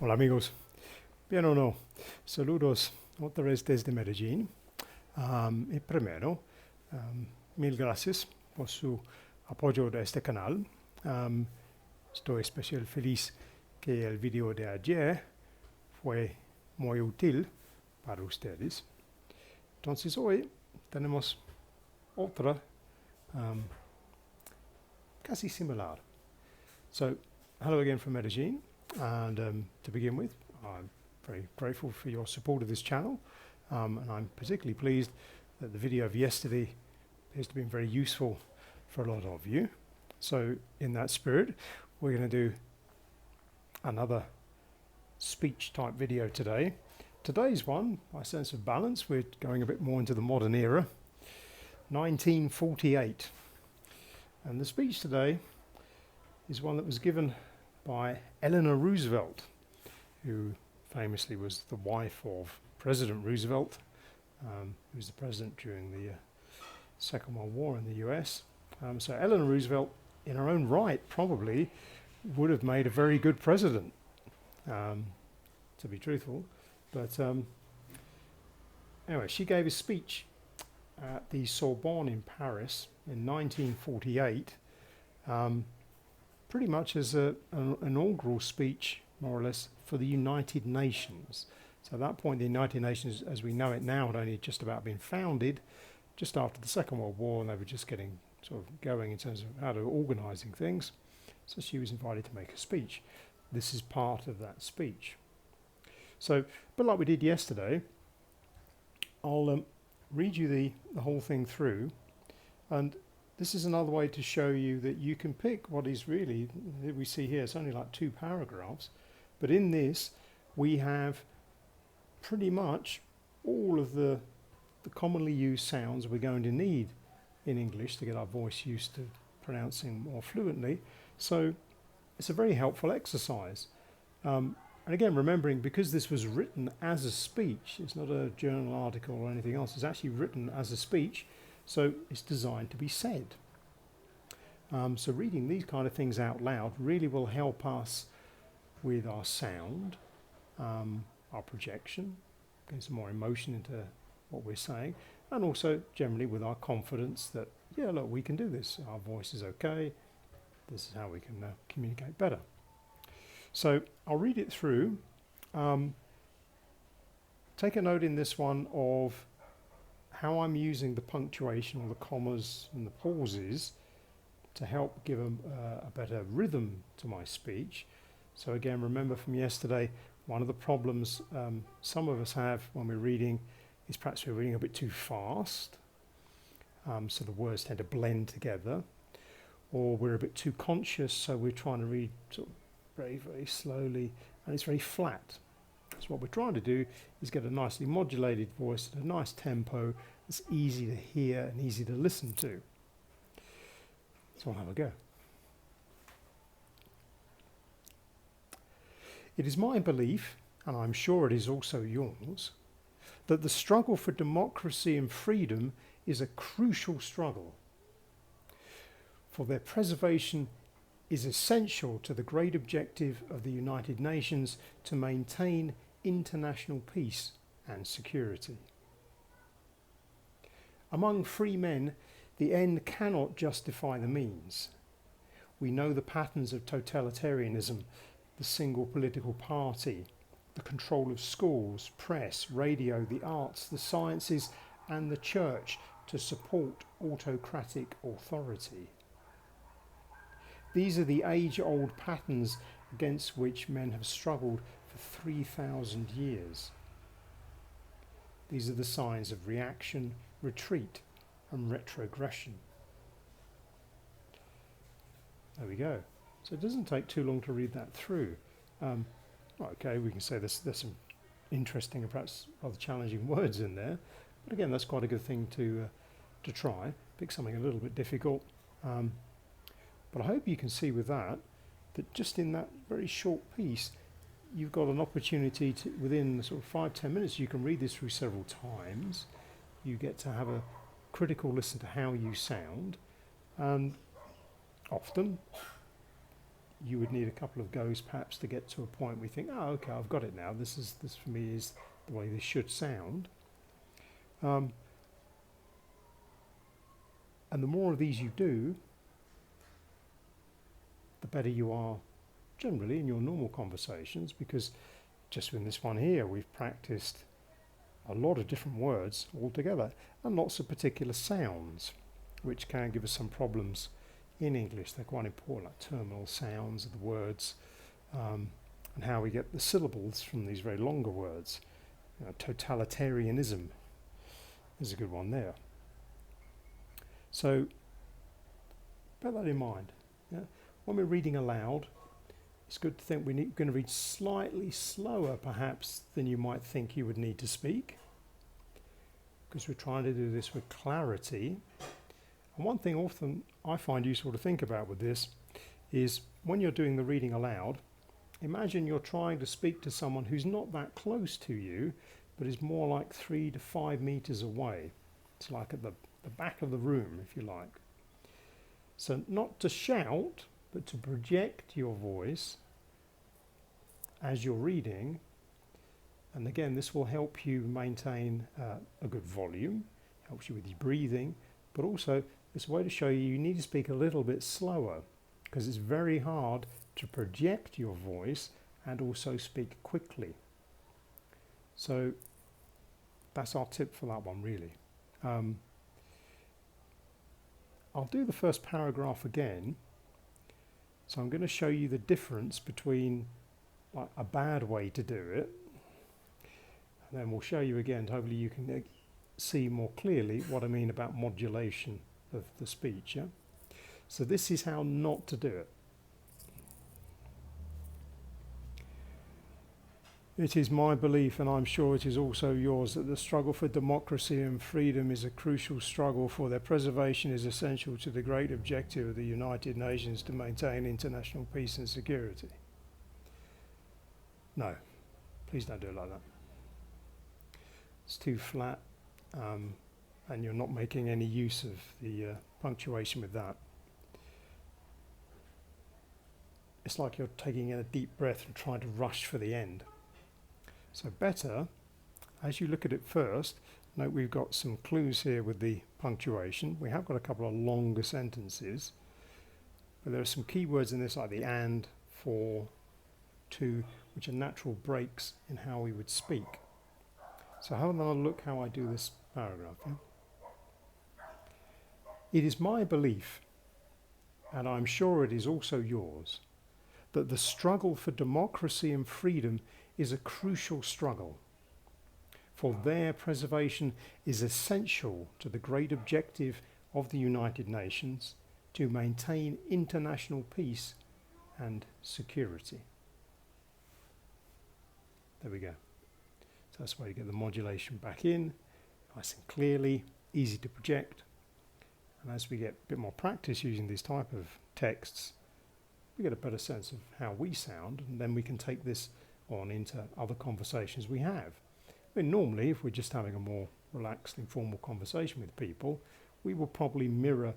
Hola amigos, bien o no, saludos otra vez desde Medellín. Y primero, mil gracias por su apoyo de este canal. Estoy especial feliz que el video de ayer fue muy útil para ustedes. Entonces hoy tenemos otra casi similar. So, hello again from Medellín, and to begin with, I'm very grateful for your support of this channel, and I'm particularly pleased that the video of yesterday appears to be very useful for a lot of you. So in that spirit, we're going to do another speech type video today. Today's one, by sense of balance, we're going a bit more into the modern era, 1948. And the speech today is one that was given by Eleanor Roosevelt, who famously was the wife of President Roosevelt, who was the president during the Second World War in the US. So Eleanor Roosevelt, in her own right, probably would have made a very good president, to be truthful. But anyway, she gave a speech at the Sorbonne in Paris in 1948, pretty much as an inaugural speech, more or less, for the United Nations. So at that point, the United Nations, as we know it now, had only just about been founded, just after the Second World War, and they were just getting sort of going in terms of how to organising things. So she was invited to make a speech. This is part of that speech. So, but like we did yesterday, I'll read you the whole thing through, and this is another way to show you that you can pick what is really, we see here, it's only like 2 paragraphs, but in this we have pretty much all of the commonly used sounds we're going to need in English to get our voice used to pronouncing more fluently. So it's a very helpful exercise. And again, remembering, because this was written as a speech, it's not a journal article or anything else, it's actually written as a speech, so it's designed to be said. So reading these kind of things out loud really will help us with our sound, our projection, getting some more emotion into what we're saying, and also generally with our confidence that, yeah, look, we can do this, our voice is okay, this is how we can communicate better. So I'll read it through. Take a note in this one of how I'm using the punctuation or the commas and the pauses to help give a better rhythm to my speech. So again, remember from yesterday, one of the problems some of us have when we're reading is perhaps we're reading a bit too fast, so the words tend to blend together, or we're a bit too conscious, so we're trying to read sort of very, very slowly, and it's very flat. So what we're trying to do is get a nicely modulated voice at a nice tempo that's easy to hear and easy to listen to. So I'll have a go. It is my belief, and I'm sure it is also yours, that the struggle for democracy and freedom is a crucial struggle. For their preservation is essential to the great objective of the United Nations to maintain international peace and security. Among free men, the end cannot justify the means. We know the patterns of totalitarianism, the single political party, the control of schools, press, radio, the arts, the sciences, and the church to support autocratic authority. These are the age-old patterns against which men have struggled for 3,000 years. These are the signs of reaction, retreat, and retrogression. There we go. So it doesn't take too long to read that through. Okay, we can say there's some interesting and perhaps rather challenging words in there, but again, that's quite a good thing to try. Pick something a little bit difficult. But I hope you can see with that just in that very short piece, you've got an opportunity to, within sort of 5-10 minutes, you can read this through several times. You get to have a critical listen to how you sound, and often you would need a couple of goes perhaps to get to a point where you think, oh, okay, I've got it now. This for me is the way this should sound. And the more of these you do, the better you are generally in your normal conversations, because just in this one here, we've practiced a lot of different words all together and lots of particular sounds, which can give us some problems in English. They're quite important, like terminal sounds of the words, and how we get the syllables from these very longer words. Totalitarianism is a good one there. So bear that in mind. Yeah? When we're reading aloud, it's good to think we're going to read slightly slower perhaps than you might think you would need to speak, because we're trying to do this with clarity. And one thing often I find useful to think about with this is when you're doing the reading aloud, imagine you're trying to speak to someone who's not that close to you, but is more like 3 to 5 meters away. It's like at the back of the room, if you like. So not to shout, but to project your voice as you're reading. And again, this will help you maintain a good volume, helps you with your breathing, but also it's a way to show you need to speak a little bit slower, because it's very hard to project your voice and also speak quickly. So that's our tip for that one, really. I'll do the first paragraph again. So I'm going to show you the difference between like a bad way to do it, and then we'll show you again, hopefully you can see more clearly what I mean about modulation of the speech. Yeah? So this is how not to do it. It is my belief, and I'm sure it is also yours, that the struggle for democracy and freedom is a crucial struggle, for their preservation is essential to the great objective of the United Nations to maintain international peace and security. No, please don't do it like that. It's too flat, and you're not making any use of the punctuation with that. It's like you're taking in a deep breath and trying to rush for the end. So better, as you look at it first, note we've got some clues here with the punctuation. We have got a couple of longer sentences, but there are some key words in this like the and, for, to, which are natural breaks in how we would speak. So have another look how I do this paragraph. Yeah? It is my belief, and I'm sure it is also yours, that the struggle for democracy and freedom is a crucial struggle, for their preservation is essential to the great objective of the United Nations to maintain international peace and security. There we go. So that's why you get the modulation back in, nice and clearly, easy to project. And as we get a bit more practice using these type of texts, we get a better sense of how we sound, and then we can take this on into other conversations we have. I mean, normally, if we're just having a more relaxed, informal conversation with people, we will probably mirror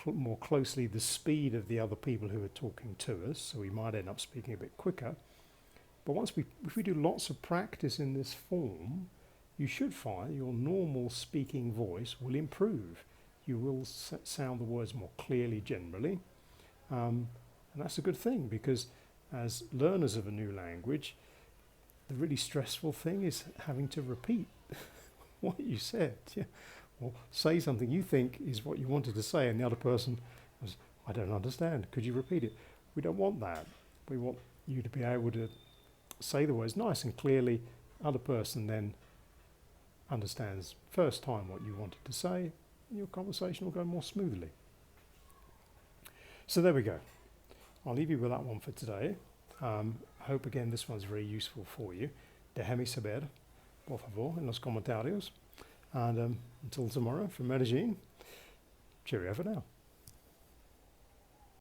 more closely the speed of the other people who are talking to us, so we might end up speaking a bit quicker. But if we do lots of practice in this form, you should find your normal speaking voice will improve. You will sound the words more clearly generally, and that's a good thing, because as learners of a new language, the really stressful thing is having to repeat what you said. Yeah? Or say something you think is what you wanted to say, and the other person was, I don't understand, could you repeat it? We don't want that. We want you to be able to say the words nice and clearly. Other person then understands first time what you wanted to say, and your conversation will go more smoothly. So there we go. I'll leave you with that one for today. I hope again this one's very useful for you. Déjame saber, por favor, en los comentarios. And until tomorrow, from Medellin, cheerio for now.